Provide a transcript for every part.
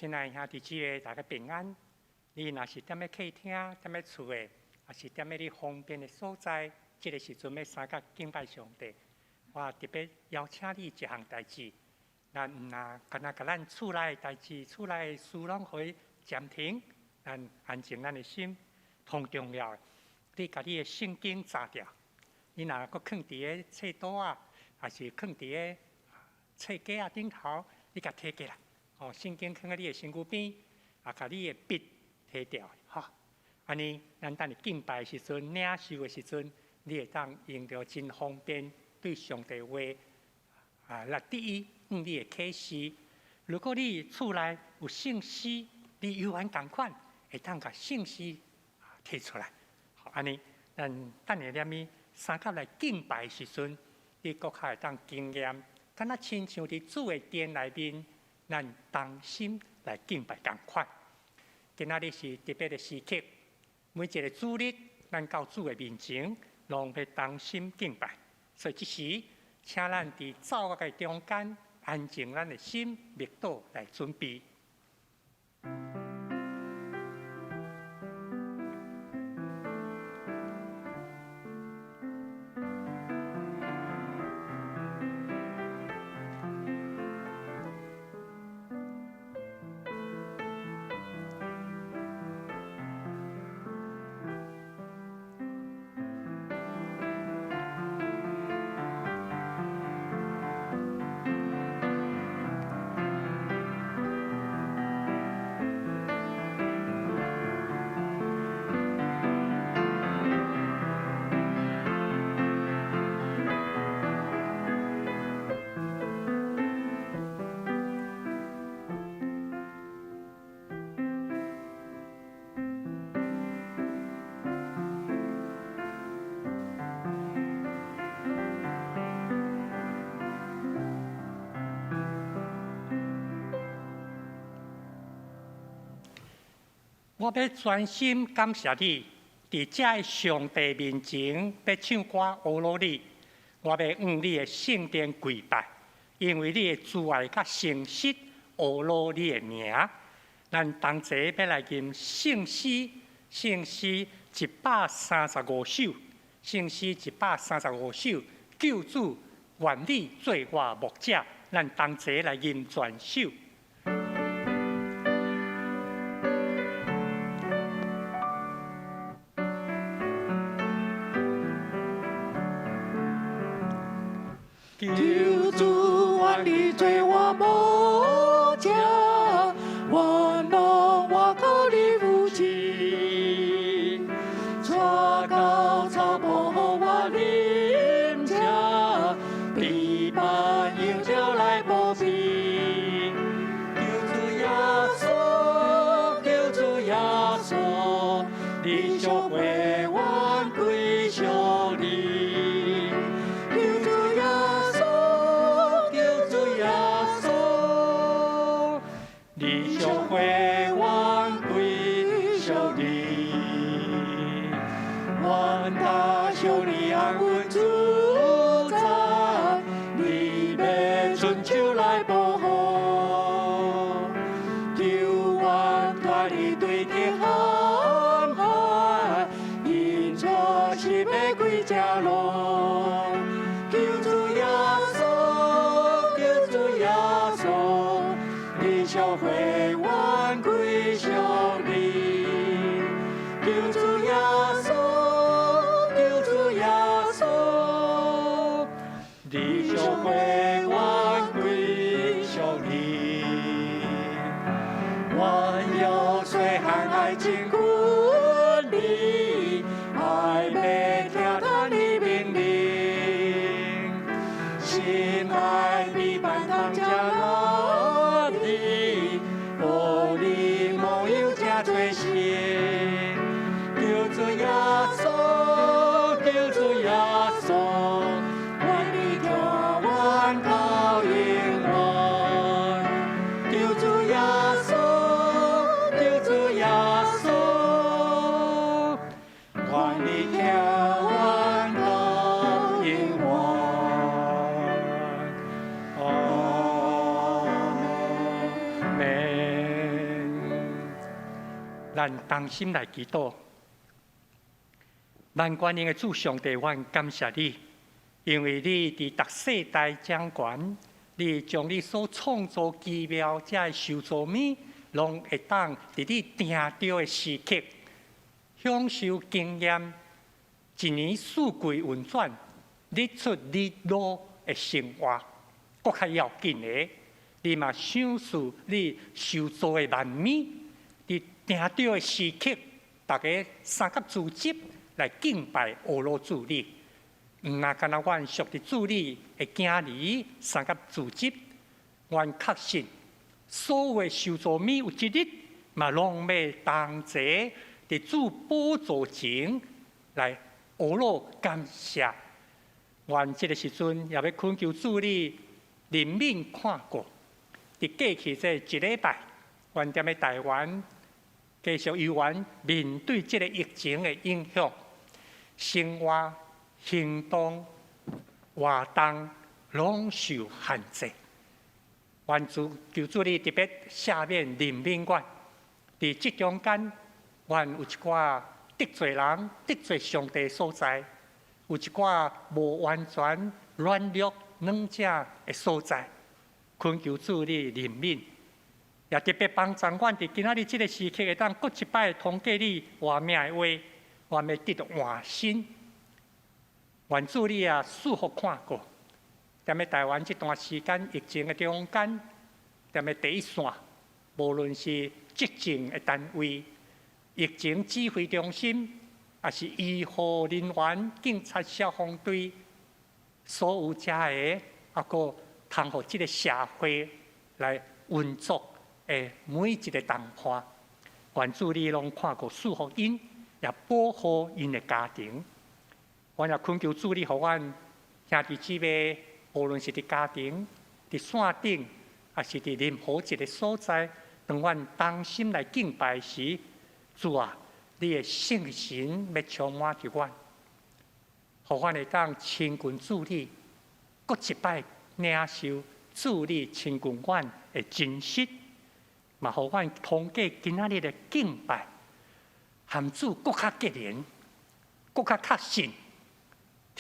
亲爱兄弟姊妹，大家平安。你若是踮咧客厅、踮咧厝诶，也是踮咧你方便诶所在，即个时阵要三角敬拜上帝，我特别邀请你一项代志，咱毋若干那甲咱厝内诶代志、厝内诶事拢可以暂停，咱安静咱诶心。同重要诶，你甲你诶圣经查掉，你若搁囥伫个册桌啊，还是囥伫个册架啊顶头，你甲摕起来。圣经囥喺你诶身躯边，甲你诶笔摕掉，安尼，咱等你敬拜时阵、领受诶时阵，你会当用着真方便对上帝话来第一，你诶启示。如果你厝内有圣诗，你犹原共款，会当甲圣诗摕出来。安尼，咱等下念伊三角来敬拜时阵，你搁较会当经验，敢若亲像伫主诶殿内面。咱同心来敬拜同款。今仔日是特别的时刻，每一个主日，咱到主的面前，拢要同心敬拜。所以这时，请咱伫走嘅中间，安静咱的心，默祷来准备。我要专心感谢你，伫这上帝面前要唱歌阿罗你，我要向你的圣殿跪拜，因为你的慈爱甲诚实阿罗你的名。咱同齐要来吟圣诗，圣诗135首，圣诗135首，救主愿你做我牧者，咱同齐来吟全首。救主愿你做我牧者，愿让我靠你扶持，带到草坡我林家，地板迎着来保庇。救主耶稣，救主耶稣，你教会愿归向你。救主耶稣，救愿同心来祈祷。万观音的主上帝，愿感谢你，因为你伫逐世代掌权，你将你所创造奇妙这的受造物，拢会当伫你定着的时刻，享受经验，一年四季运转，日出日落的生活。搁较要紧的，你嘛享受你受造的万物，伫定着的时刻，大家三甲组织来敬拜阿罗主你。毋那敢若阮属伫主你的囝儿三甲组织，阮确信所有的受造物有一日嘛拢要同齐伫主宝座前来阿罗感谢。阮即个时阵也要恳求主你怜悯看过，伫过去这一礼拜，阮踮咧台湾继续游玩，面对即个疫情的影响，生活、行动、活动拢受限制。阮求主你特别赦免怜悯阮，伫即中间，阮有一寡得罪人、得罪上帝所在，有一寡无完全软弱软者的所在，恳求主你怜悯，也特别帮助阮伫今仔日即个时刻，会当搁一摆通过你活命的话，我们要得到换心。愿主你啊，束缚看过，踮咧台湾这段时间疫情的中间，踮咧第一线，无论是执政的单位、疫情指挥中心，也是医护人员、警察、消防队，所有遮个啊个通互即个社会来运作的每一个同伴，愿主你拢看过束缚因，也保护因的家庭。阮也恳求主你，互阮兄弟姊妹，无论是伫家庭、伫线顶，也是伫任何一个所在，当阮同心来敬拜时，主啊，你的圣神要充满着阮，互阮会当亲近主你，搁一摆领受主你亲近阮的真实，嘛互阮通过今仔日的敬拜，含主搁较结连，搁较确信。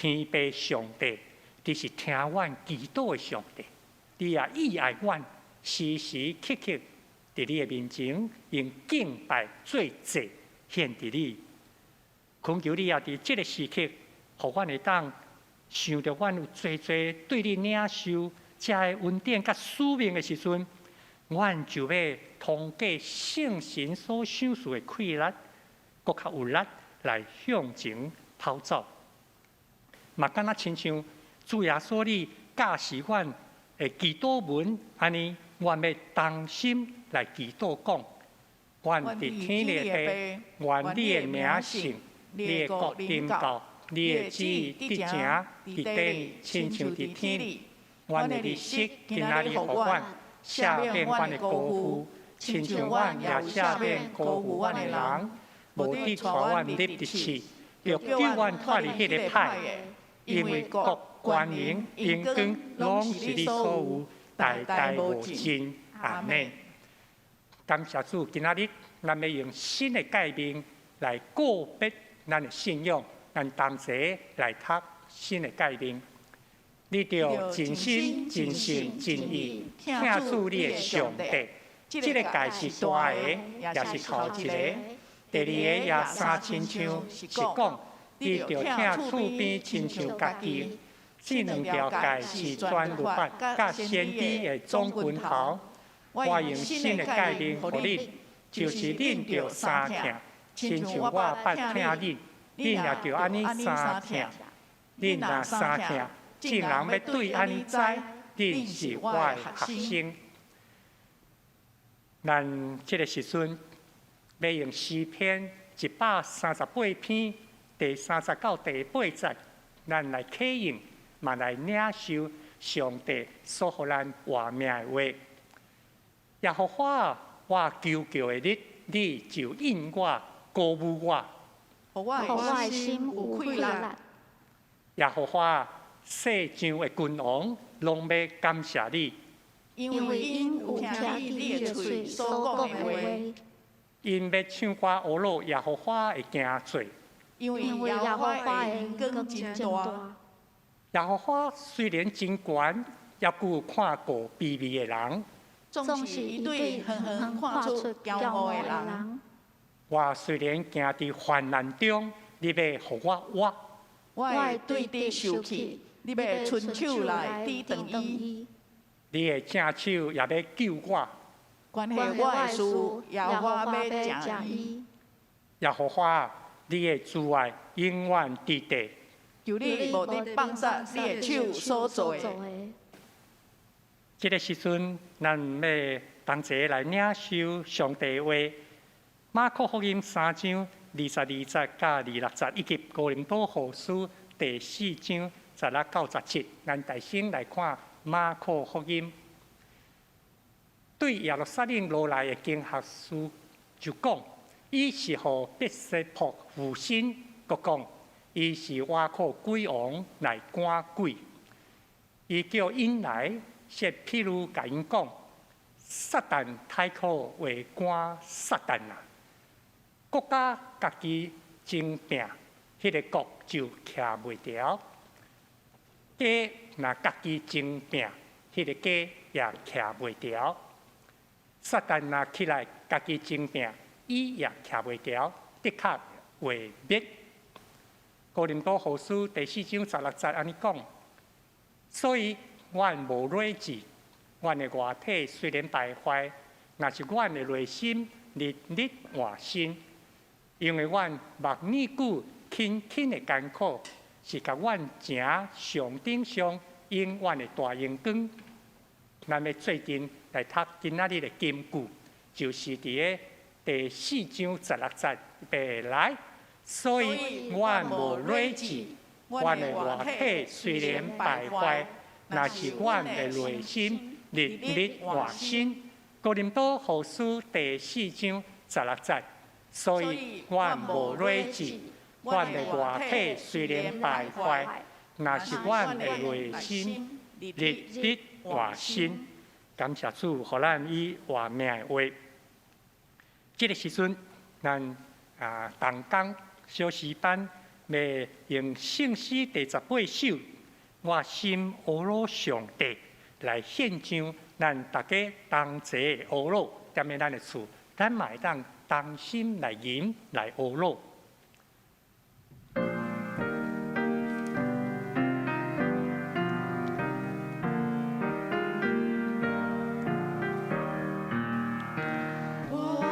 天父上帝，你是听阮祈祷的上帝，你也意爱阮，时时刻刻伫你的面前，用敬拜做祭献伫你。恳求你也伫即个时刻，互阮会当想着阮有侪对你领受遮个恩典甲使命的时阵，阮就要通过圣神所赏赐的气力，搁较有力来向前跑走。嘛，敢若亲像主耶稣你教示阮的祈祷文安尼，阮要同心来祈祷讲，阮伫天里地，愿你的名圣，你的国临到，你的旨意伫正伫地，亲像伫天里。阮的日息今仔日互阮赦免阮的辜负，亲像阮也赦免辜负阮的人，无伫带阮入地去，着救阮脱离迄个歹的。因为国、权、能、荣光，拢是你所有，代代无尽。阿门。感谢主，今仔日咱要用新的界面来告别咱的信仰，咱同齐来读新的界面。你着真心、真性、真意听主你的上帝。这个界是大个，也是头一个。第二个也三亲像，是讲。你着听厝边亲像家己，这两条界是全律法甲先知的总群头。我用新的界面互你，就是恁着三听，亲像我捌听恁，恁也着安尼三听。恁若三听，众人要对安尼知，恁是我的学生。咱这个时阵要用诗篇138篇。第39、第8节，咱来启应，嘛来领受上帝所予咱活命的话。耶和华，我求救的日，你就应我，鼓舞我。互我的心有气力。耶和华，世上的君王，拢要感谢你，因为因有听你的嘴所讲的话。因要唱歌学乐，耶和华会惊罪。因为因为耶和华耶和华的的恩光光真真大，大，耶和华虽然真悬，也顾看过卑微的人。总是伊对远远看出骄傲的人。我虽然行伫患难中，你要互我活。我会对敌受气，你要伸手来抵挡伊。你的正手也要救我。关系我的事，耶和华要正伊。耶和华，你的慈爱永远伫地。求你无得放杀你的手所做的。这个时阵，咱要同齐来领受上帝话。马可福音3章22节到26节，以及哥林多后书第4章16到17，咱大先来看马可福音。对耶路撒冷落来的经学书就讲，伊是互别色仆附身，佮讲伊是瓦靠鬼王来赶鬼。伊叫因来，说譬如甲因讲，撒旦太可为赶撒旦啊！国家家己争拼，迄个国就徛袂牢；家若家己争拼，迄个家也徛袂牢。撒旦若起来家己争拼，伊也徛袂牢，的确会灭。哥林多后书第4章16节安尼讲，所以阮无软志，阮的外体虽然败坏，若是阮的内心日日换新。因为阮目耳久轻轻的艰苦，是甲阮正上顶上永远的大阳光。咱要最近来读今仔日的金句，就是伫个第4章16节白来。所以阮无软志，阮的外体虽然败坏，若是阮的内心日日换新。哥林多后书第4章16节。所以，阮无软志，阮的外体虽然败坏，若是阮的内心日日换新。感谢主，互咱以活命的话。这个时阵，咱同工小诗班要用圣诗第18首，我心懊恼上帝来献上咱大家同齐的懊恼，踮咧咱的厝，咱嘛会当同心来吟来懊恼。哦，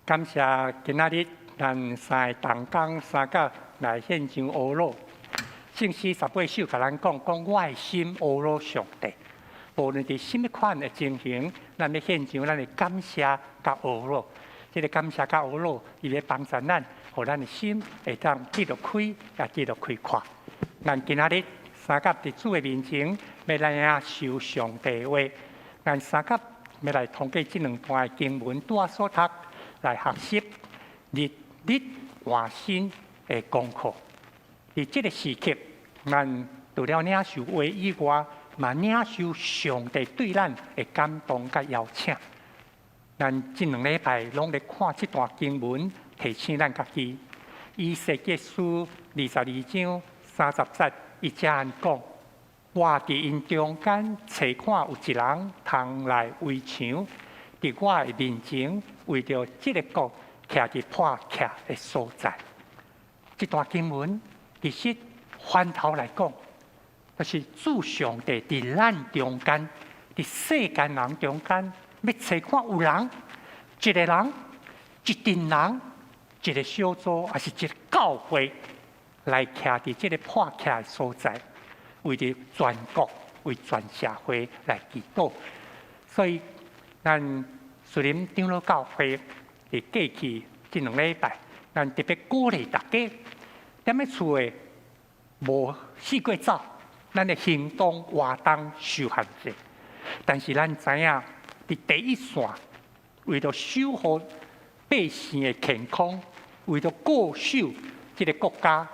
感谢今仔日咱三个同工三角来献上乌罗。圣诗18首甲咱讲，我的心乌罗上帝。无论伫什么款的情形，咱要献上咱的感谢甲乌罗。这个感谢甲乌罗，伊要帮助咱，互咱的心会当记录开，也记录开阔。咱今仔日三角伫主的面前，要来领受上帝话。咱三角要来通过这两段的经文拄仔所读来学习日换新的功课。伫这个时刻，咱除了领受话以外，嘛领受上帝对咱的感动甲邀请。咱这两礼拜拢咧看这段经文，提醒咱家己。以西结书22章30节，伊这样讲：我伫因中间找看有一人通来围墙，伫我的面前为着这个国徛伫破徛的所在。这段经文其实翻头来讲，就是主上帝伫咱中间，伫世间人中间，要找看有人，一个人，一群人，一个小组，还是一个教会，来徛伫这个破徛的所在，为着全国、为全社会来祈祷。所以，咱树林长老教会伫过去这两礼拜，咱特别鼓励大家，踮咧厝诶无四过走。咱的行动活动受限制，但是咱知影，伫第一线，为着守护百姓的健康，为着固守这个国家，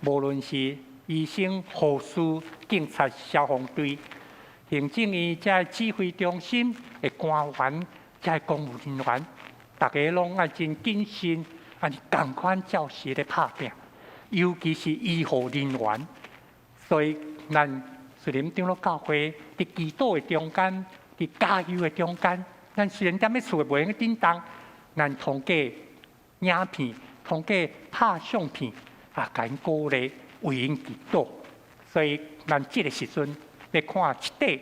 无论是医生、护士、警察、消防队、行政院这指挥中心的官员、这公务人员，大家拢爱真谨慎，按同款照实咧拍拼，尤其是医护人员，所以。咱树林长老教会伫祈祷的中间，伫加油的中间，咱虽然踮咧厝袂用叮当，咱通过影片、通过拍相片，甲因鼓励为因祈祷。所以咱这个时阵要看一块，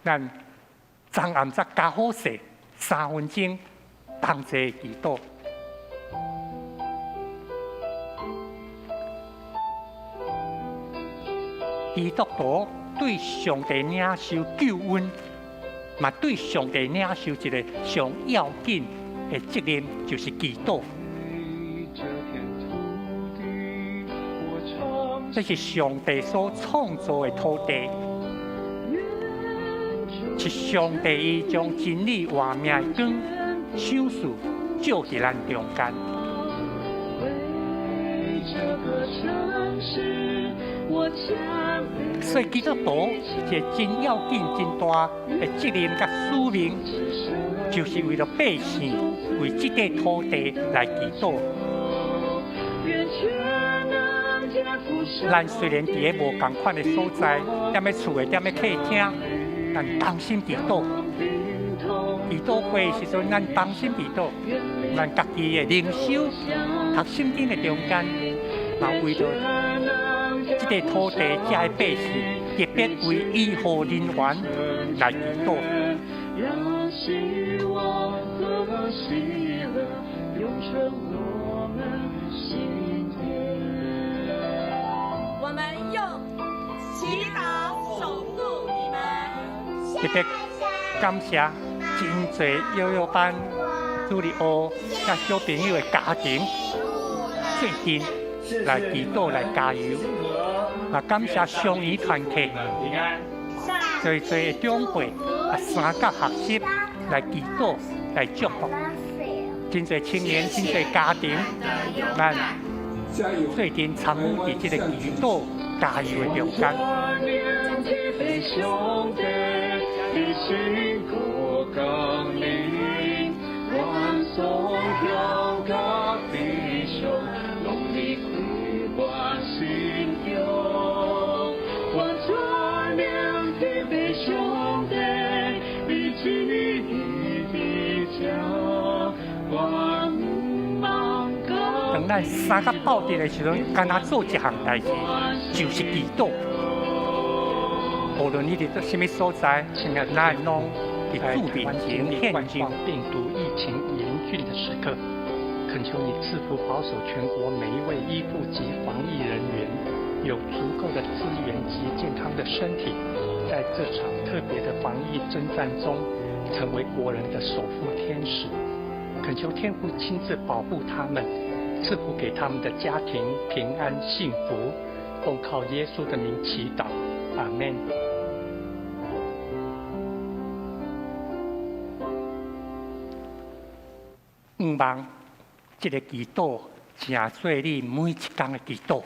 咱昨暗则加好势3分钟同齐祈祷。基督徒对上帝领受救恩，嘛对上帝领受一个上要紧的责任，就是祈祷。这是上帝所创造的土地，是上帝伊将真理活命的光赏赐照伫咱中间。所以基督徒一个真要紧、真大的责任甲使命，就是为了百姓、为这块土地来祈祷。咱虽然伫个无同款的所在，踮咧厝诶，踮咧客厅，咱同心祈祷。祈祷会时阵，咱同心祈祷，咱家己的灵修、读圣经的中间，嘛为着这个土地、这个百姓，特别为医护人员来祈祷。我们用祈祷守护你们。特别感谢真侪幼幼班、主日学、甲小朋友的家庭最近来祈祷、来加油。也感谢双语团体，侪侪长辈啊三角学习来祈祷、来祝福。真侪青年、真侪家庭，咱最近参与伫这个祈祷、加油的中间。当咱三角抱伫的时阵，干那做一项代志，就是祈祷。无论你伫做什么所在，咱拢伫主面前献上。病毒疫情严峻的时刻，恳求你赐福保守全国每一位医护及防疫人员，有足够的资源及健康的身体，在这场特别的防疫征战中，成为国人的守护天使。恳求天父亲自保护他们，赐福给他们的家庭平安幸福。奉靠耶稣的名祈祷，阿们。望这个祈祷成做你每一天的祈祷，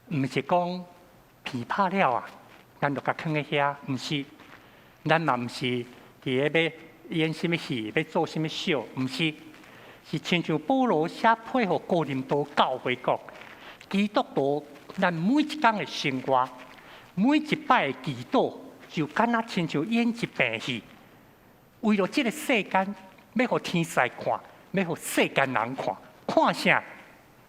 唔是讲皮拍了啊，咱就甲放喺遐，唔是，咱嘛唔是伫咧要演什么戏，要做什么秀，唔是，是亲像保罗写配合哥林多教会讲，基督徒咱每一天的生活，每一摆的祈祷，就敢若亲像演一部戏，为了这个世间，要互天使看。要互世间人看，看啥？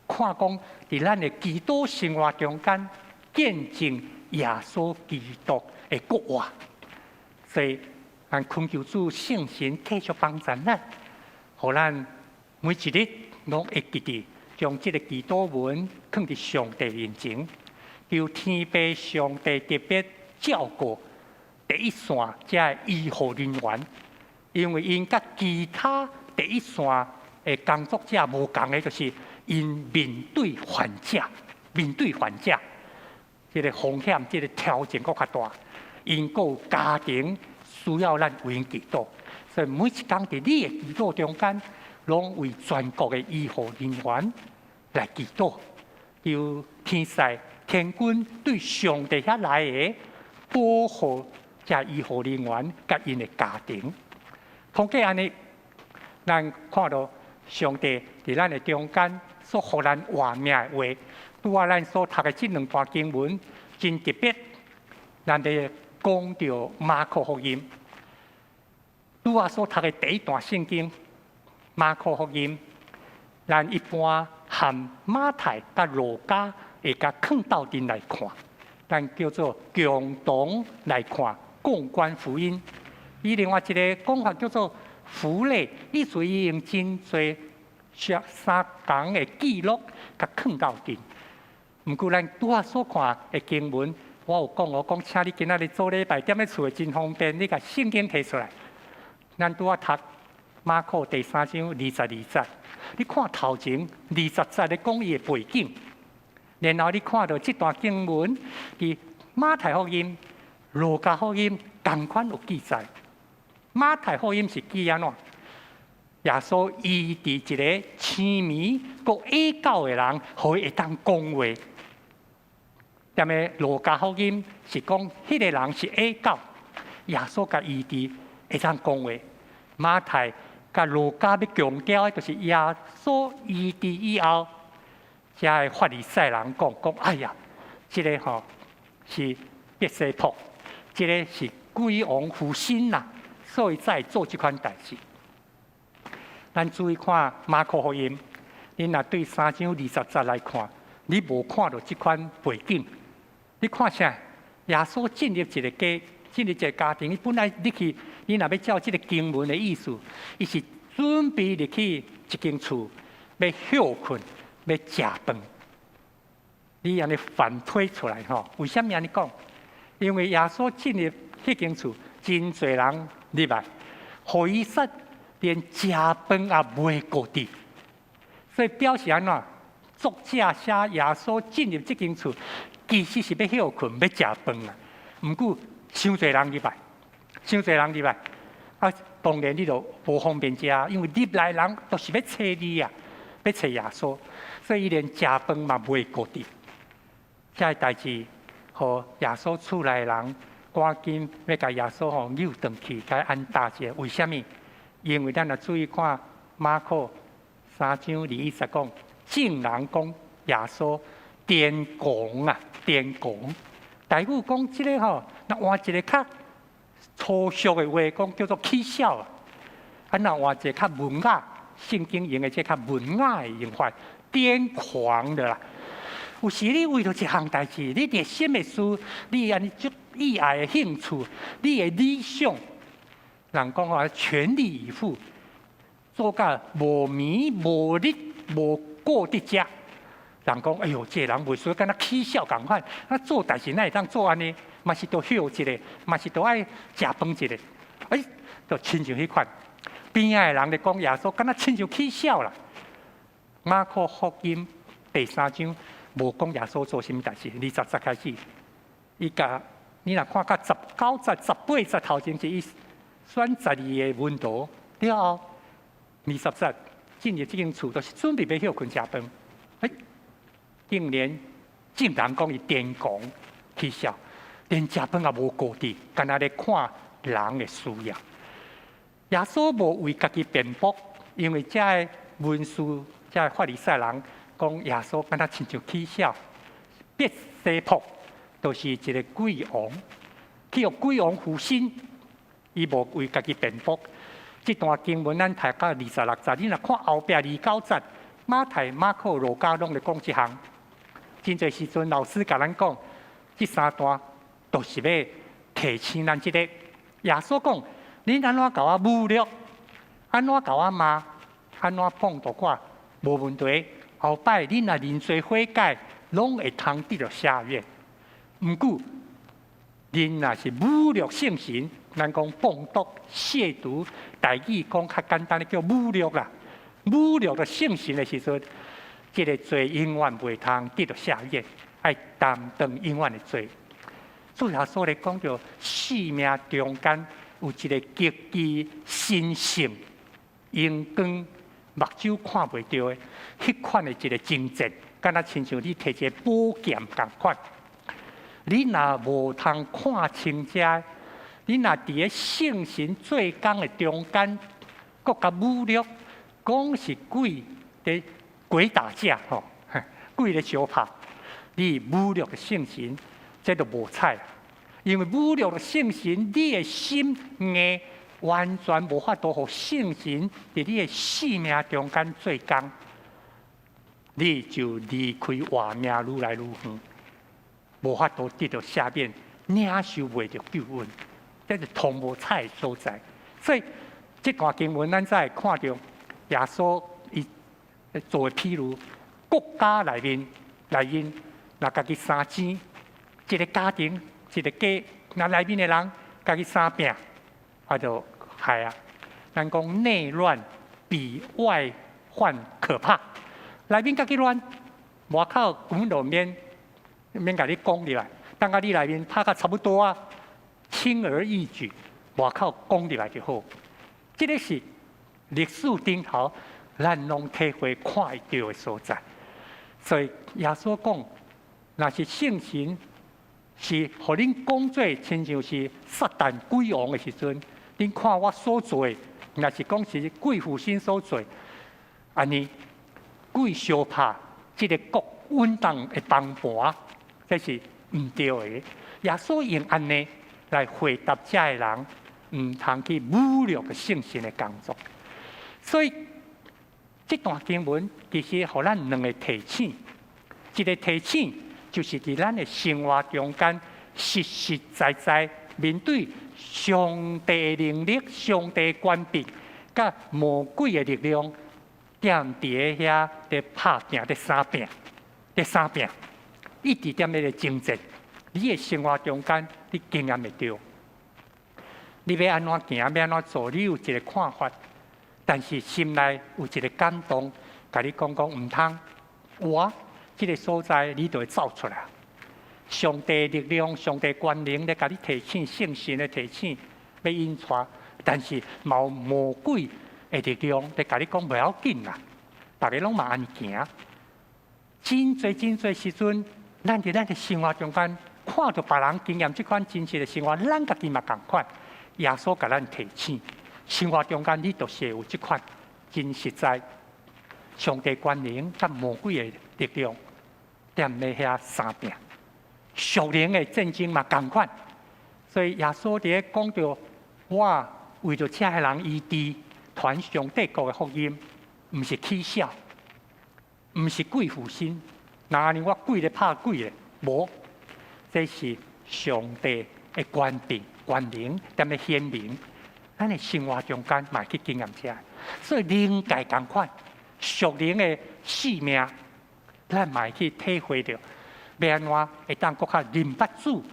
看讲伫咱的基督生活中间，见证耶稣基督的国话。所以，咱恳求主圣神继续帮助咱，互咱每一日拢会记得将这个祈祷文放伫上帝面前，求天父上帝特别照顾第一线这医护人员，因为因甲其他第一线的工作者无共的，就是因面对患者，这个风险、这个挑战搁较大。因个家庭需要咱为因祈祷，所以每一天伫你的祈祷中间，拢为全国的医护人员来祈祷，求天使、天君对上帝遐来的保护这医护人员甲因的家庭。通过安尼，咱看到上帝伫咱的中间所互咱活命的话，拄啊咱所读的这两段经文真特别。咱哋讲到马可福音，拄啊所读的第一段圣经马可福音，咱一般含马太甲路加会甲放斗阵来看，咱叫做共同来看共观福音。伊另外一个讲法叫做符类，意思伊用真侪三讲的记录甲放斗阵。毋过咱拄啊所看的经文。我有讲，我讲，请你今仔日做礼拜，踮咧厝真方便，你甲圣经摕出来。咱拄啊读马可第3章22节，你看头前20节咧讲伊的背景，然后你看到这段经文，伫马太福音、路加福音同款有记载。马太福音是记安怎？耶稣医治一个痴迷、个恶教的人，互伊会当讲话。踮咧路加福音是讲，迄个人是恶教，耶稣甲医治会当讲话。马太甲路加要强调的，就是耶稣医治以后，才会法利赛人讲，哎呀，这个吼是别西卜，这个是鬼王附身啦，所以才做这款代志。咱注意看马可福音，你若对3章20节来看，你无看到这款背景。你看啥？耶稣进入一个家庭。你本来你若要照这个经文的意思，伊是准备入去一间厝，要休困，要食饭。你安尼反推出来吼？为什么安尼讲？因为耶稣进入迄间厝，真侪人入来，互伊说连食饭也袂顾得，所以表示安怎？作者写耶稣进入这间厝。其实是要休困，要食饭啊！毋过，伤侪人入来，啊，当然你就无方便食，因为入来人都是要找你啊，要找耶稣，所以连食饭嘛袂顾得。这个代志，互耶稣厝内人赶紧要甲耶稣吼扭转去，甲安搭一下。为什么？因为咱若注意看马可3章21节讲，竟然讲耶稣癫狂啊！癫狂，台语讲即个吼，那换一个较粗俗的话讲，叫做起笑啊。啊，那换一个较文雅，圣经用的这较文雅的用法，癫狂的啦。有时你为了一项代志，你热心的事，你安尼足意爱的兴趣，你的理想，人讲话全力以赴，做甲无眠无日无过伫遮。人讲，哎哟，这个人袂输，敢若起笑共款。啊，做代志哪会当做安尼？嘛是都休一个，嘛是都爱食饭一个。哎，就亲像迄款边仔的人咧讲耶稣，敢若亲像起笑啦。马可福音第3章无讲耶稣做什么代志，20节开始，伊甲你若看到19节、18节头前是伊选12个门徒了后，20节进入这间厝，就是准备要休困食饭。哎，竟然竟然讲伊癫狂起笑，连食饭也无顾伫，干那咧看人的需要。耶稣无为家己辩驳，因为这个文士、这个法利赛人讲耶稣敢若亲像起笑，别西卜就是一个鬼王，去互鬼王附身，伊无为家己辩驳。这段经文咱读到26节，你若看后壁29节，马太、马可、路加拢咧讲一项。真侪时阵，老师甲咱讲，这3段都是要提醒咱即个。耶稣讲：恁安怎甲我侮辱，安怎甲我骂，安怎碰到我，无问题。后摆恁若认罪悔改，拢会通得到赦免。毋过，恁若是侮辱圣神，咱讲谤毒、亵渎，台语讲较简单的叫侮辱啦。侮辱了圣神的时阵，这个罪永远袂通得到赦免，爱担当永远的罪。主耶稣咧讲到生命中间有一个极其神圣、阳光、目睭看袂到的，迄款的一个情节，敢若亲像你摕一个宝剑共款。你若无通看清这，你若伫咧圣神做工的中间，搁甲侮辱，讲是鬼伫鬼打架吼，鬼咧相拍，你侮辱了圣神，这就无彩。因为侮辱了圣神，你的心硬，完全无法度互圣神伫你的生命中间做工，你就离开活命愈来愈远，无法度得到赦免，领受袂着救恩，这是同无彩的所在。所以这段经文，咱才会看到耶稣伊做的譬如国家内面，若家己三钱，一个家庭。一个家，那内面的人家己生病，就害啊！咱讲内乱比外患可怕。内面家己乱，外口根本就免甲你讲入来。等下你内面拍甲差不多啊，轻而易举，外口讲入来就好。这个是历史顶头，咱拢体会看会到的所在。所以耶稣讲，若是圣神。是，互恁讲做亲像是撒旦鬼王的时阵，恁看我所做，若是讲是鬼附身所做，安尼鬼相拍，这个国稳当的崩盘，这是毋对的。耶稣用安尼来回答这个人，毋通去侮辱个圣神的工作。所以这段经文其实互咱两个提醒，一个提醒。就是伫咱的生活中间，实实在在面对上帝的能力、上帝的权柄，甲魔鬼的力量，踮伫遐伫拍拼、伫三拼，一直踮咧征战。你的生活中间，你经验会到，你要安怎行，要安怎做，你有一个看法，但是心内有一个感动，甲你讲毋通我。这个所在，你就会走出来。上帝力量、上帝权能咧，甲你提醒，圣神的提醒，要引出。但是冇魔鬼的力量咧，甲你讲不要紧啦，大家拢嘛安尼行。真侪时阵，咱伫咱的生活中间，看到别人经验这款真实的生活，咱家己嘛共款。耶稣甲咱提醒，生活中间你就是有这款真实在上帝权能甲魔鬼的力量。踮咧遐三拼，属灵的战争嘛共款，所以耶稣伫咧讲到，我为着这些人医治，传上帝国的福音，毋是起笑，毋是鬼附身，那安尼我鬼咧拍鬼咧，无，这是上帝的权柄、权能踮咧显明，咱的生活中间嘛去经验这，所以灵界同款，属灵的生命，咱嘛去体会到，要安怎会当搁较明白主、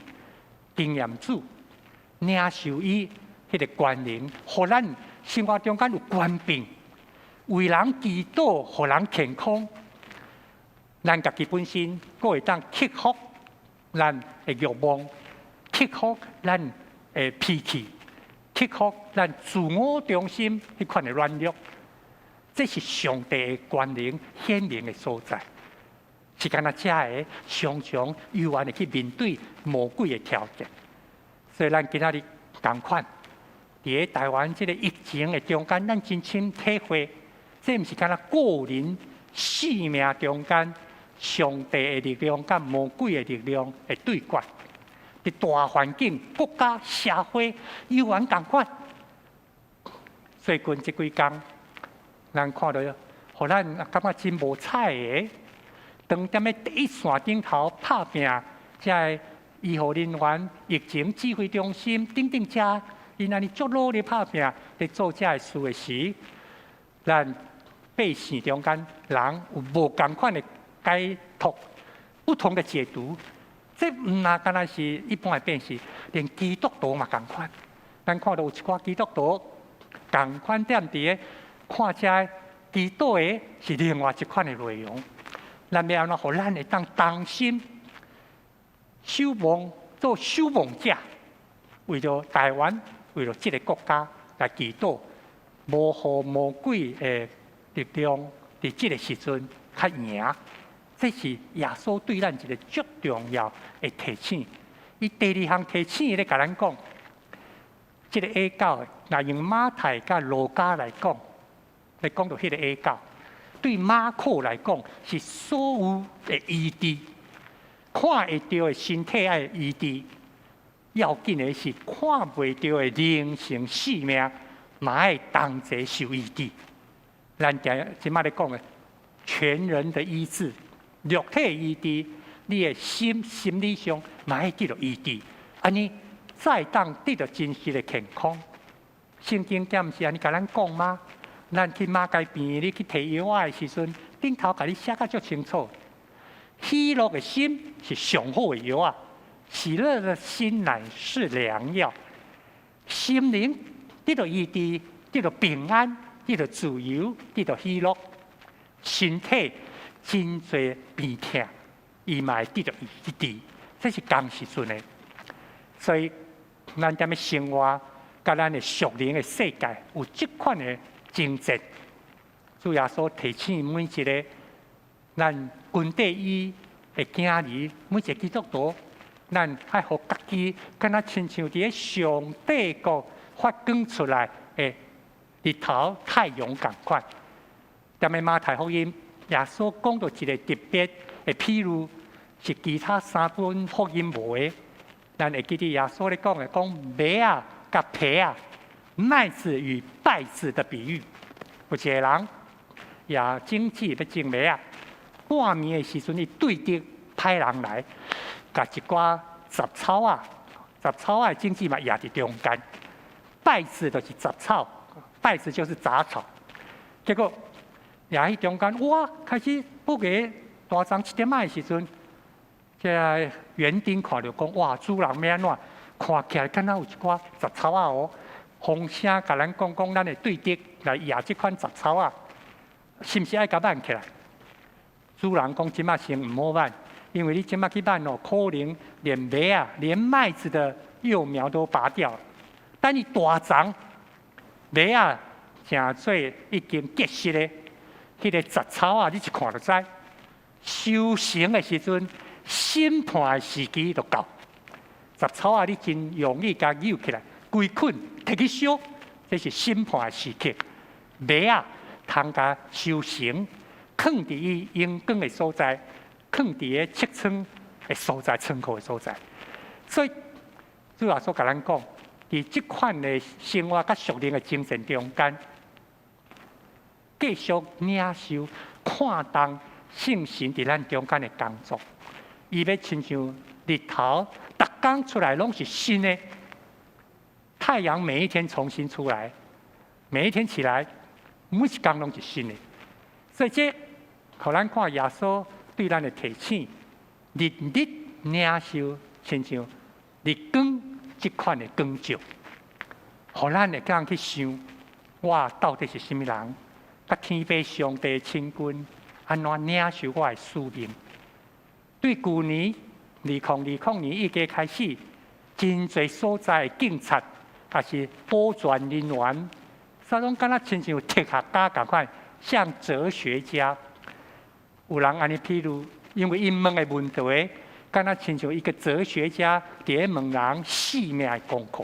经验主、领受伊迄个关联，互咱生活中间有权柄，为人祈祷，互人健康。咱家己本身，佫会当克服咱的欲望，克服咱的脾气，克服咱自我中心迄款的软弱。这是上帝的关联显明的所在。是干那遮个常常幽暗的去面对魔鬼的条件。所以咱今仔日同款，伫个台湾这个疫情的中间，咱真深体会，这毋是干那个人生命中间。上帝的力量甲魔鬼的力量的对决，伫大环境、国家、社会有缘同款。最近这几天，咱看到，互咱感觉真无彩的，当踮咧第一线顶头拍拼，遮医护人员、疫情指挥中心等等遮，因安尼足努力拍拼，伫做遮个事的时，咱百姓中间人有无同款的。解读不同的解读，这唔那干那是一般的变是，连基督徒嘛同款。咱看到有一寡基督徒同款踮伫咧看遮基督的是另外一款的内容。咱要安怎互咱会当同心守望做守望者，为了台湾，为了这个国家来祈祷，无互魔鬼的力量伫这个时阵较赢。这是耶稣对咱一个最重要的提醒。伊第二项提醒咧，甲咱讲，这个A教，若用马太甲路加来讲，来讲到迄个A教，对马可来讲是所有的医治，看会到的身体爱医治，要紧的是看袂到的灵性生命，嘛爱同齐受医治。咱即摆咧讲的全人的医治。肉体医治，你的心理上嘛要得到医治，安尼再当得到真实的健康。圣经毋是安尼甲咱讲吗？咱去马街边，你去摕药仔的时阵，顶头甲你写甲足清楚。喜乐的心是上好的药啊，喜乐的心乃是良药。心灵得到医治，得到平安，得到自由，得到喜乐。身体。真侪病痛，伊嘛会得到医治，这是同时阵的。所以，咱踮咧生活，甲咱的属灵的世界有即款的精神。主耶稣提醒每一个咱军队伊的囝儿，每一个基督徒，咱爱互家己，敢若亲像伫咧上帝国发光出来的日头、太阳共款。踮咧马太福音。耶稣讲到一个特别的譬如，是其他三本福音无的。咱会记得耶稣咧讲的，讲麦啊、甲皮啊、麦子与稗子的比喻。有一个人也种子要种麦啊，半暝的时阵，伊对着歹人来，甲一寡杂草啊的种子嘛压伫中间。稗子就是杂草，稗子就是杂草。结果。也喺中间，哇！开始不给大张7点半的时阵，这园丁看到讲，哇！主人要安怎？看起来敢若有一寡杂草啊哦，风声甲咱讲，咱会对敌来压这款杂草啊，是毋是爱甲挽起来？主人讲，即马先唔好挽，因为你即马去挽哦，可能连麦啊，连麦子的幼苗都拔掉了。等伊大长，麦啊，正做已经结实咧。迄个杂草啊，你一看就知。收成的时阵，审判的时机就到。杂草啊，你真容易甲扭起来，规捆摕去烧，这是审判的时刻。麦啊，通甲收成，放伫伊阳光的所在，放伫个측窗的所在、窗口的所在。所以，主要所甲咱讲，伫即款的生活甲属灵的精神中间。继续领受、看重圣神伫咱中间的工作，伊要亲像日头，逐工出来拢是新的，太阳每一天重新出来，每一天起来，每一天拢是新的。所以这，互咱看耶稣对咱的提醒，日日领受，亲像日光这款的光照，互咱会当去想，我到底是什么人？甲天父上帝亲近，安怎领受我的使命？对去年2020年一月开始，真侪所在的警察，也是保全人员，所拢敢若亲像哲学家共款，像哲学家。有人安尼譬如，因为因问的问题，敢若亲像一个哲学家伫咧问人生命的功课。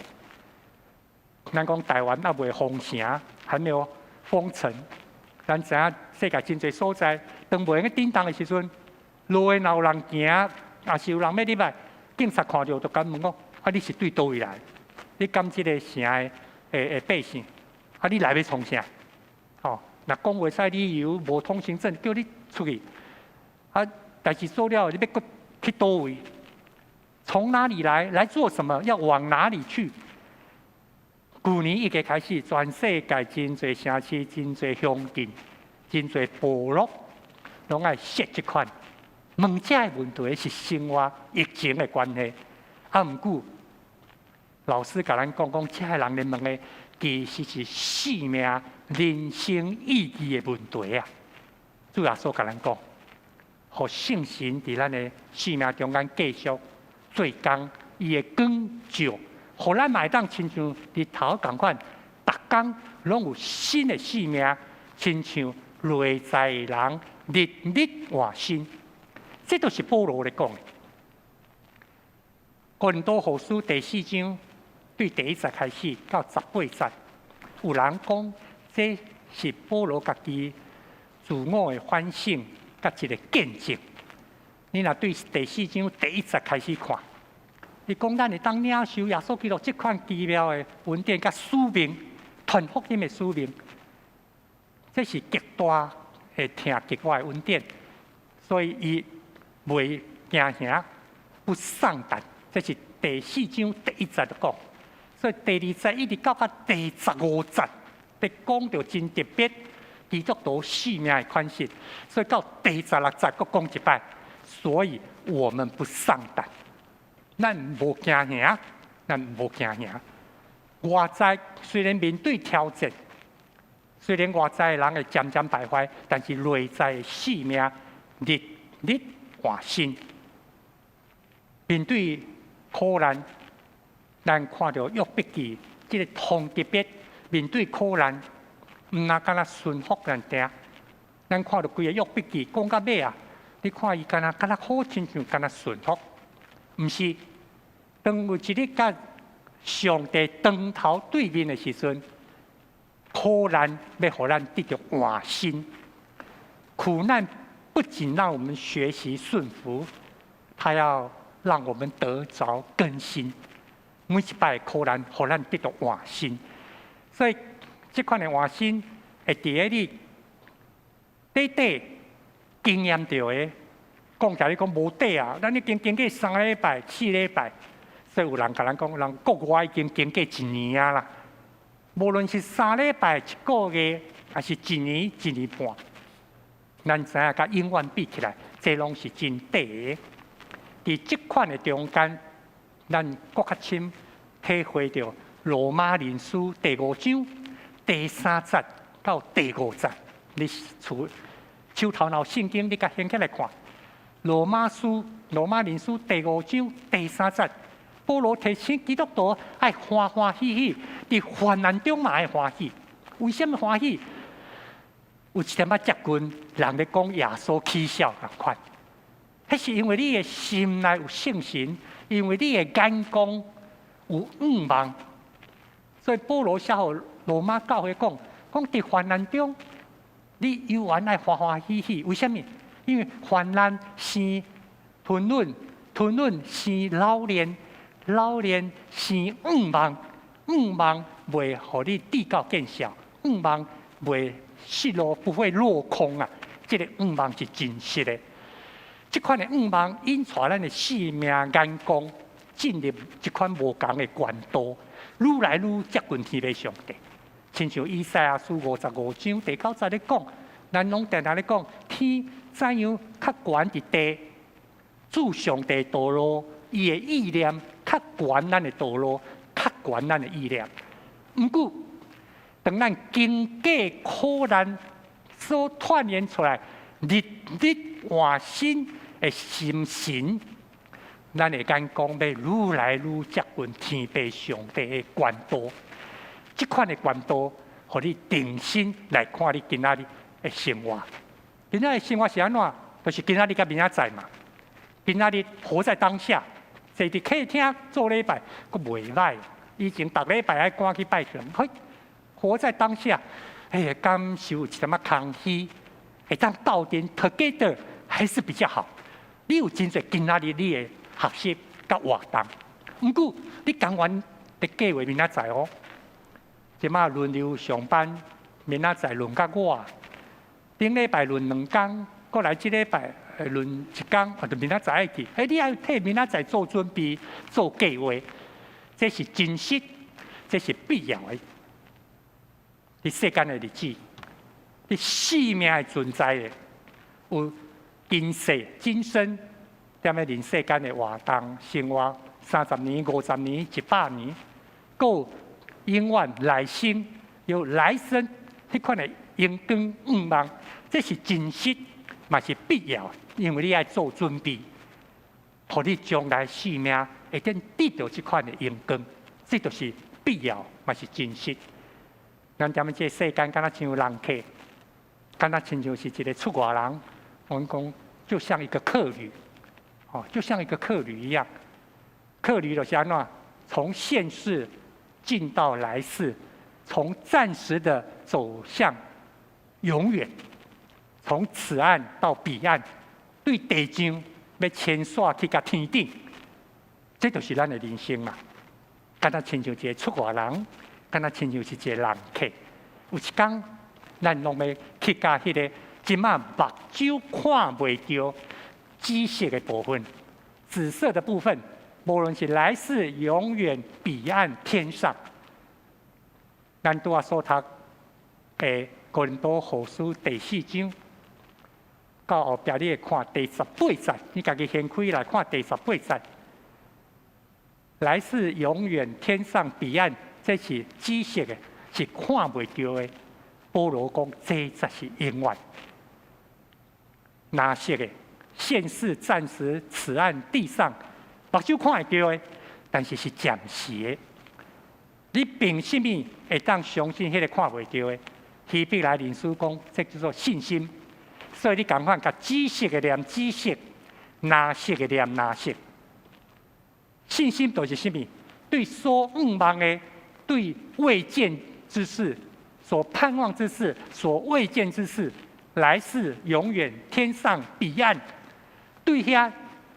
咱讲台湾还未封城，还没有封城，咱知影世界真侪所在，当袂用叮当的时阵，路的有人行，也是有人要入来，警察看到就敢问讲：啊，你是对倒位来？你敢即个城的百姓？啊，你来要创啥？哦，若讲袂使理由，无通行证，叫你出去。啊，代志做了，你要去倒位？从哪里来？来做什么？要往哪里去？去年一月开始，全世界真侪城市、真侪乡镇、真侪部落，拢爱设即款。问这个问题是生活疫情的关系，啊，毋过老师甲咱讲，这个人咧问的其实是生命、人生意义的问题啊。主耶稣甲咱讲，互圣神伫咱的生命中间继续做工，伊的光照。互咱嘛会当亲像日头共款，逐工拢有新的生命，亲像内在的人日日换新。这都是保罗咧讲的。哥林多后书第4章对第1节开始到18节，有人讲这是保罗家己自我的反省，甲一个见证。你若对第4章第1节开始看。伊讲，咱会当领受耶稣基督这款奇妙的恩典甲使命，传福音的使命，这是极大的听极大的恩典，所以伊袂惊吓，不丧胆。这是第4章第1节就讲，所以第2节一直到第15节，伫讲到真特别基督徒生命的款式，所以到第16节佫讲一摆，所以我们不丧胆。咱无惊吓，咱无惊吓。外在虽然面对挑战，虽然外在的人会渐渐败坏，但是内在的生命日日换新。面对苦难，咱看到约伯记这个通特别面对苦难，毋那敢若顺服人定。咱看到规个约伯记讲到尾啊，你看伊敢若好，亲像敢若顺服。毋是，当有一日甲上帝当头对面的时阵，苦难要互咱得到换新。苦难不仅让我们学习顺服，它要让我们得着更新。每一摆苦难，互咱得到换新。所以，这款的换新会伫咧你短经验到的。讲起来，你讲无底啊！咱已经经过3个礼拜、4礼拜，所以有人甲咱讲，人国外已经经过1年啊啦。无论是3礼拜、1个月，还是1年、1年半，咱知影甲永远比起来，这拢是真短的。伫这款的中间，咱更较深体会到罗马人书第5章第3节到第5节，你手头脑圣经，你甲掀起来看。罗马人书第5章第3节，保罗提醒基督徒爱欢欢喜喜，伫患难中嘛爱欢喜。为什么欢喜？有一点仔接近人咧讲耶稣起笑共款。迄是因为你的心内有圣神，因为你的眼光有仰望，所以保罗写互罗马教会讲伫患难中，你犹原爱欢欢喜喜。为什么？因为患难生吞忍，吞忍生老练，老练生仰望，仰望袂互你地到见效，仰望袂失落，不会落空啊！这个仰望是真实的。这款的仰望引出咱的生命眼光进入一款无同的高度，愈来愈接近天父上帝。亲像以赛亚书55章第9节咧讲，咱拢定定咧讲，天怎样较悬伫地，主上帝道路，伊的意念较悬咱的道路，较悬咱的意念。毋过，当咱经过苦难所锻炼出来，日日换新的心神，咱会敢讲要愈来愈接近天父上帝的高度。这款的高度，互你定心来看你今仔日的生活。今仔日生活是安怎？就是今仔日甲明仔载嘛。今仔日活在当下，坐伫客厅做礼拜，佫袂歹。以前逐礼拜爱赶去拜神，活在当下，感受有一点仔空虚，会当斗阵 together 还是比较好。你有真侪今仔日你的学习甲活动，毋过你讲完的计划明仔载哦。即马轮流上班，明仔载轮甲我，顶礼拜轮2天，过来即礼拜轮1天，或者明仔载爱去。你要替明仔载做准备、做计划，这是真实，这是必要的。伫世间的日子，伫生命的存在的，有今世、今生，踮咧人世间的活动、生活，30年、50年、100年，够。永远来生，有来生迄款的阳光愿望，这是真实，嘛是必要，因为你爱做准备，互你将来生命会得到这款的阳光，这就是必要，嘛是真实。咱踮咧这世间，敢若像人客，敢若亲像是一个出外人，我们讲就像一个客旅，就像一个客旅一样，客旅就是安怎？从现世。进到来世，从暂时的走向永远，从此岸到彼岸，对地上要牵线去甲天顶，这就是咱的人生嘛。敢若亲像一个出外人，敢若亲像是一个人客。有一天，咱拢要去甲迄个即马目睭看袂到紫色的部分，紫色的部分。无论是来世、永远、彼岸、天上，咱拄啊所读《哥林多后书》第4章，到后壁你会看第18节，你家己掀开来看第18节。来世、永远、天上、彼岸，这是紫色的，是看袂到的。保罗讲，这才是永远。蓝色的，现世、暂时、此岸、地上。目睭看会到的，但是是暂时的。你凭什么会当相信迄个看袂到的？希伯来人书讲，这叫做信心。所以你共款，甲紫色的念紫色，蓝色的念蓝色。信心就是什么？对所盼望的，对未见之事，所盼望之事，所未见之事，来世、永远、天上、彼岸，对遐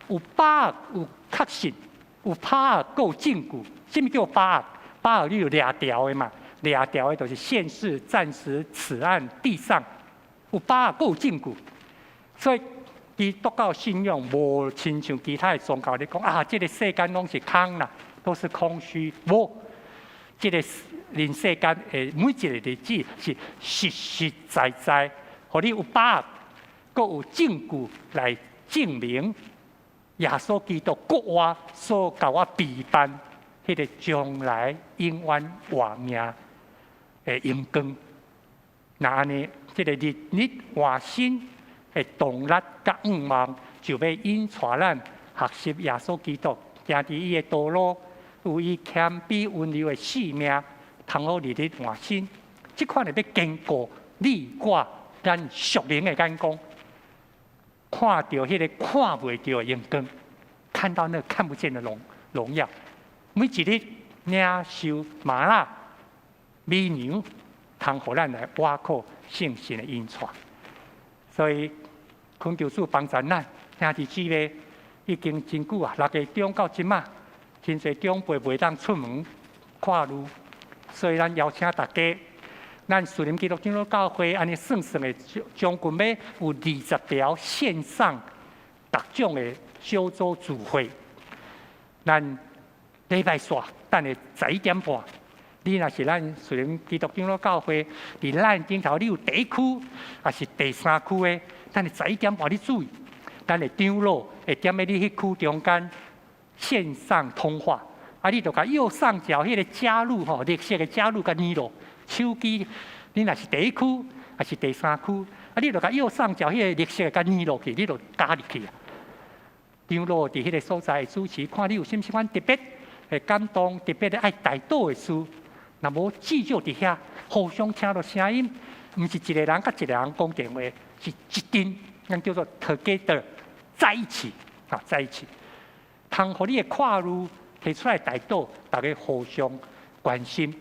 有把握、有确信，有把握够坚固。什么叫把握？把握你有2条的嘛，2条的就是现世、暂时、此岸、地上，有把握够坚固。所以基督教信仰无亲像其他的宗教咧讲啊，这个世间拢是空啦，都是空虚。无，这个人世间的每一个日子是实实在在，互你有把握，够有证据来证明。耶稣基督国我所甲我备办，迄个将来永远活命的阳光。那安尼，这个日日换新的动力甲愿望，就要引带咱学习耶稣基督，行伫伊的道路，有伊谦卑温柔的性命，通好日日换新。这款的要坚固你我咱属灵的眼光。看到迄个看袂到的阳光，看到那看不见的荣耀。每一日领受麻辣美牛，通互咱来挖苦圣神的引带。所以，恳求主帮助咱，兄弟姊妹已经真久啊，6月中到即马，真侪长辈袂当出门看路，所以咱邀请大家。咱树林基督长老教会安尼算算的，将近要有20条线上各种的小组聚会。咱礼拜煞，等下11点半。你若是咱虽然基督长老教会，伫咱顶头你有第1區，也是第3區的，等下11點半你注意，咱的長老會踮咧你迄區中間線上通話，啊，你就甲右上角迄個加入吼，綠色的加入甲捏落手機，你若是第1區還是第3區，啊，你就甲右上角迄個綠色的甲捏落去，你就加入去啊。長老伫迄個所在會主持，看你有啥物款特別的感動，特別的愛帶導的事。若無至少伫遐互相聽到聲音，毋是一個人甲一個人講電話，是一陣，咱叫做 together 在一起啊，在一起。通互你的跨路提出來帶導，大家互相關心。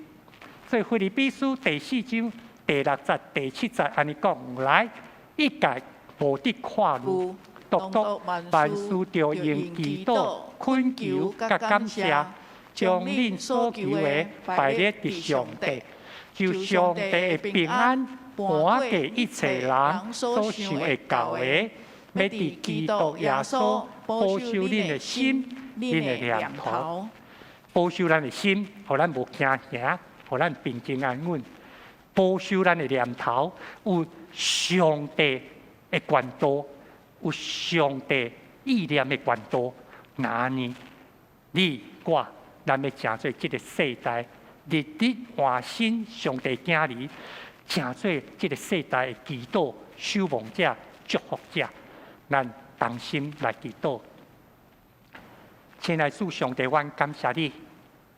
所以腓立比書第4章第6節、第7節安尼講，來一概無得跨路，獨獨萬事着用祈禱、懇求、甲感謝。將恁所求的擺列佇上帝，就上帝的平安，盤過一切人所想會到的，要佇基督耶穌保守恁的心、恁的念頭，保守咱的心，互咱無驚嚇，互咱平靜安穩，保守咱的念頭有上帝的管道，有上帝意念的管道，那呢？你我。咱要成做即個世代日日換新上帝囝兒，成做即個世代的祈禱守望者、祝福者，咱同心來祈禱。親愛主上帝，阮感謝你，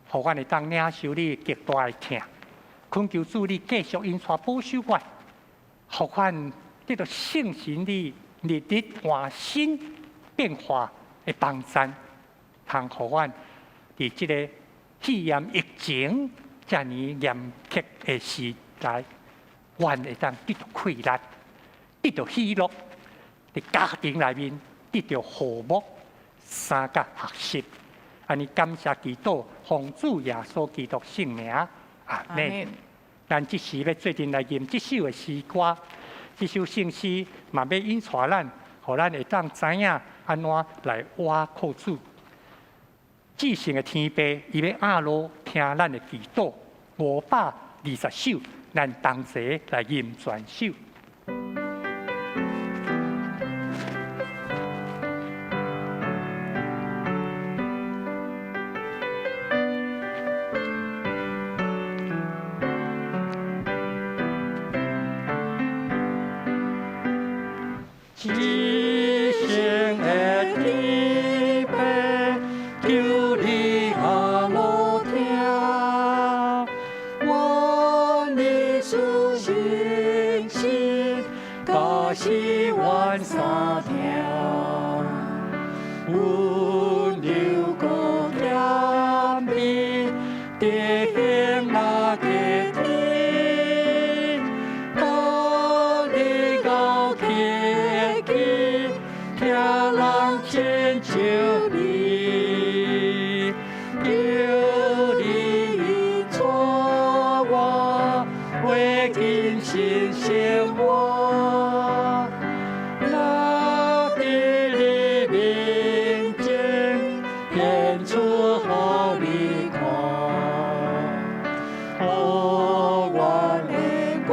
互阮會當領受你極大的疼，懇求主你繼續引帶保守阮，互阮得到聖神你日日換新變化的幫助，通互阮。伫即個肺炎疫情遮爾嚴苛的時代，阮會當得到快樂，得到喜樂，佇家庭內面得到和睦，三甲學習。安尼感謝祈禱，奉主耶穌基督聖名，阿們。咱即時要做陣來吟即首的詩歌，即首聖詩嘛要引帶咱，互咱會當知影安怎來倚靠主。至聖的天父，伊要壓落聽咱的祈禱，520首，咱同齊來吟全首。至聖的天父，求你阿落聽，願你賜信心，加希望三條，溫柔個甜蜜，地形那個天，高你高天氣，聽人親像你，求你帶我為今生生活，那地你面前顯出好你看，哦，我的關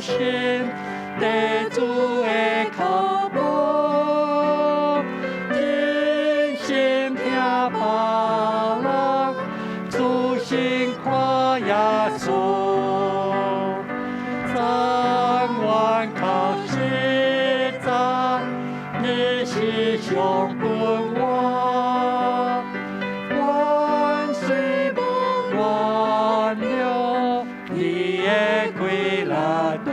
心地主的靠譜，真心聽別人主心看耶穌，讚願靠實在，你是上本我，萬歲萬了你的歸來多，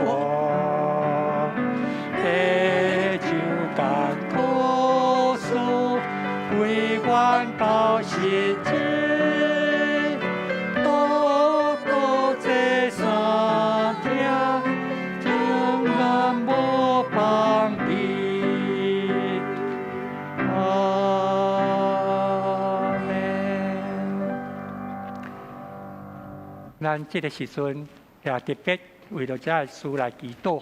地就甘苦訴，為願到實際，多多這三條，將難無放棄。阿們。咱這個時陣也特別為了這個事來祈禱，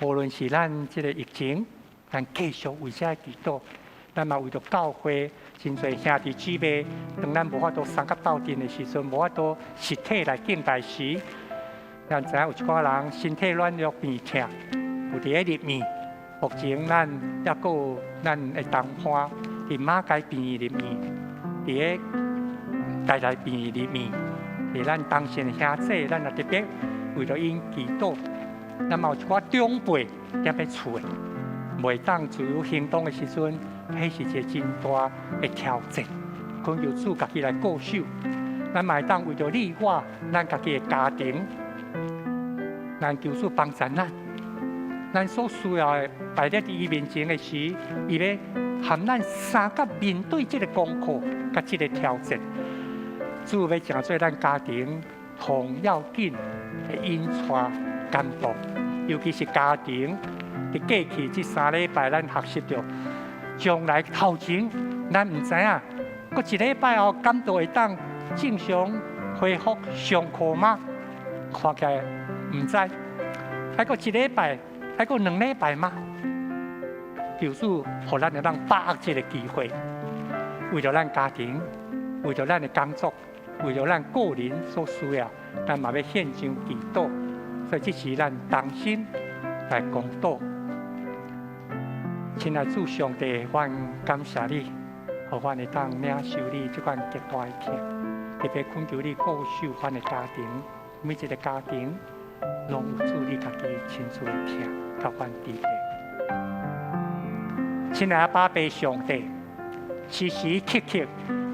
無論是咱這個疫情，咱繼續為這個祈禱，咱嘛为着教会，真侪兄弟姊妹，当咱无法度三甲斗阵的时阵，无法度实体来敬拜时，咱知影有一寡人身体软弱病痛，有伫咧入院。目前咱抑阁有咱的同伴伫马街病院入面，伫咧台大病院入面，伫咱当时的兄弟，咱也特别为着因祈祷。咱嘛有一寡长辈踮咧厝的，袂当自由行动的时阵，迄是一个真大的挑战。恳求主家己来固守，咱嘛会当为着你我，咱家己的家庭，咱求主帮助咱。咱所需要的摆在伊面前的时，伊要含咱三甲面对这个功课，甲这个挑战。主要诚做咱家庭同要紧的引带感动，尤其是家庭。伫过去这3礼拜，咱学习到将来头前，咱唔知影，过1礼拜后，感到会当正常恢复上课吗？看起来唔知，还过1礼拜。还阁2礼拜吗？求主，互咱会当把握这个机会，为了咱家庭，为了咱的工作，为了咱个人所需要，咱嘛要献上祈祷。所以这是咱同心来共祷。亲爱主上帝，阮感谢你，互阮会当领受你这款极大的疼，特别恳求你保守阮的家庭，每一个家庭。拢有主你家己亲自的听，甲阮支持。亲爱的爸爸上帝，时时刻刻，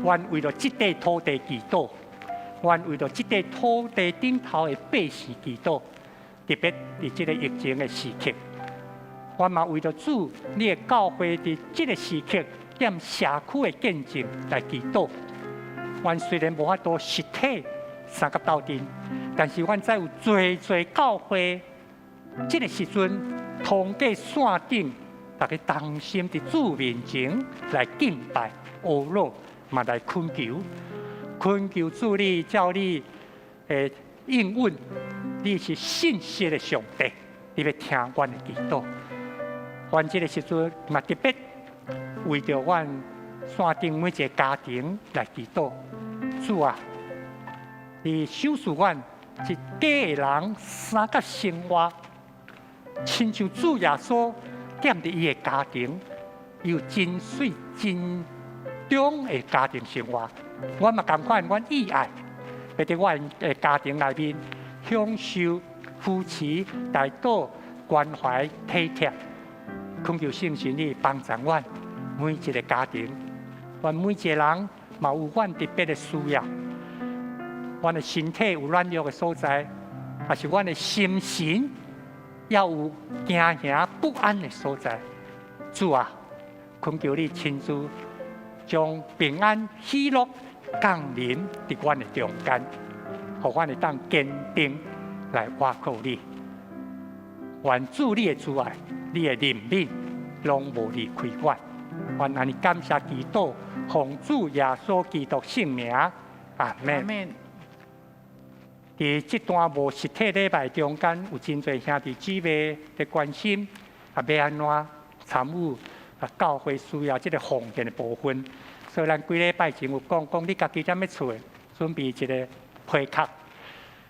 阮为了这块土地祈祷，阮为了这块土地顶头的百姓祈祷，特别伫这个疫情的时刻，阮嘛为了主你的教会伫这个时刻踮社区的见证来祈祷。阮虽然无法度实体三甲斗阵。但是，阮再有侪教会，这个时阵通过线顶，大家同心伫主面前来敬拜、阿罗，嘛来恳求主你照你诶应允，你是信实的上帝，你要听阮的祈祷。阮这个时阵嘛特别为着阮线顶每一个家庭来祈祷，主啊，你收拾阮。一家的人三甲生活，亲像主耶稣踮伫伊的家庭，有真水真中的家庭生活。我嘛同款，阮意爱要伫阮的家庭内面享受夫妻大道关怀体贴，恳求圣神你帮助阮每一个家庭，阮每一个人嘛有阮特别的需要。阮的身体有软弱的所在，也是阮的心神也有惊吓不安的所在。主啊，恳求你亲自将平安喜乐降临伫阮的中间，互阮会当坚定来倚靠你。愿主你的慈爱、你的怜悯，拢无离开阮。愿安尼感谢祈祷，奉主耶稣基督圣名，阿门。伫这段无实体礼拜中间，有真侪兄弟姊妹的关心，要安怎参与教会需要这个奉献的部分。所以咱几礼拜前有讲你家己踮咧厝准备一个批卡。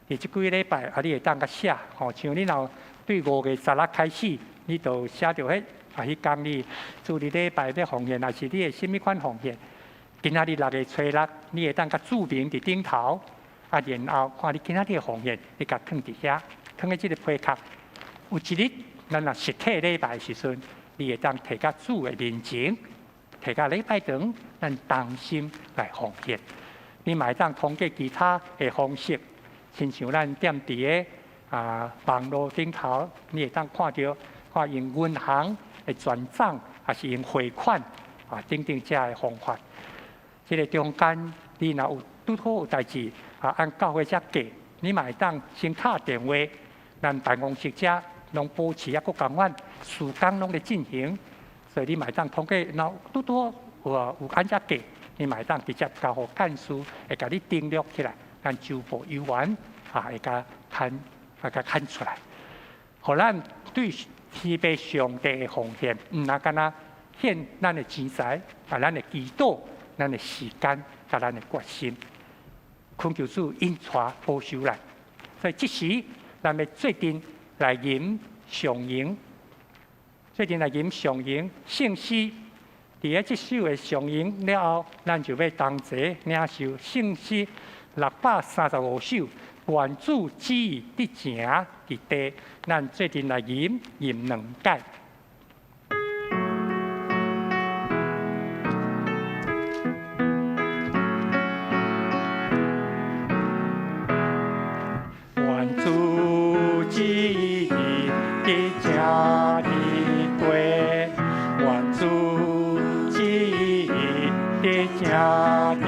伫这几礼拜你会当甲写，像你若对5月16开始，你就写着迄迄讲你主日礼拜要奉献，还是你的甚物款奉献？今仔日6月初6，你会当甲注明伫顶头。然后看你今仔日的奉献，你甲放伫遐，放喺即个批卡。有一日，咱若实体礼拜的时阵，你会当摕到主的面前，摕到礼拜堂，咱同心来奉献。你嘛会当通过其他的方式，亲像咱踮伫个网络顶头，你会当看用银行的转账，还是用汇款等等这的方法。这个中间，你若有拄好有代志。按教会遮价，你嘛会当先打电话，咱办公室遮拢保持抑个共款，时间拢咧进行，所以你嘛会当通过，若拄有按遮价，你嘛会当直接交互干事，会甲你登录起来，咱周报有完会甲牵出来，互咱对天父上帝的奉献，毋那干那献咱的钱财，把咱的祈祷、咱的时间、甲咱的决心，恳求主因带保守咱。所以即时，咱要做阵来吟上吟，做阵来吟上吟圣诗。伫咧即首的上吟了后，咱就要同齐领受圣诗635首。愿主旨意伫正伫地，咱做阵来吟2届。愿主旨意伫正伫地，愿主旨意伫正伫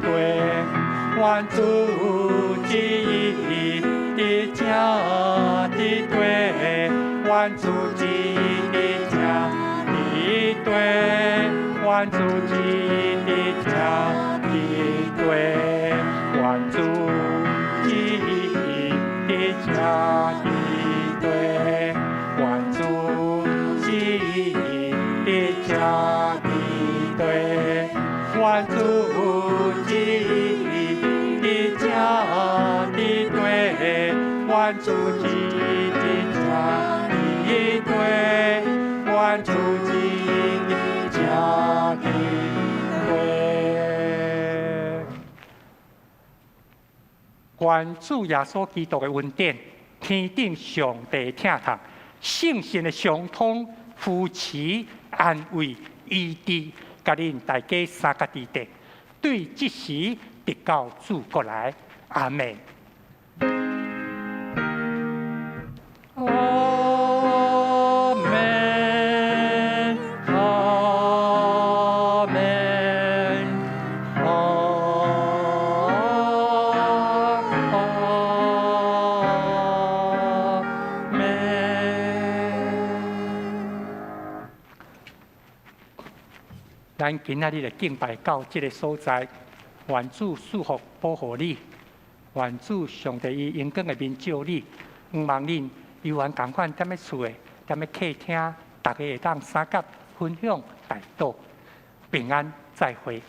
地，愿主旨意伫正伫地，愿主旨意伫正伫地，愿主旨意伫正伫地，愿主旨意伫正伫地，愿主旨意伫正伫地，愿主旨意伫正伫地，愿主旨意伫正伫地，愿主旨意伫正伫地。愿主耶稣基督的恩典，天顶上帝听从，圣神的相通、扶持、安慰、医治，甲恁大家三角地地，对即时直到主国来，阿门。阿门，阿门，阿门。咱今仔日的敬拜到这个所在，愿主祝福保护你，愿主上帝以阳光的面照你，希望恁犹原同款踮咧厝的，踮咧客厅，大家会当三角分享大道，平安再会。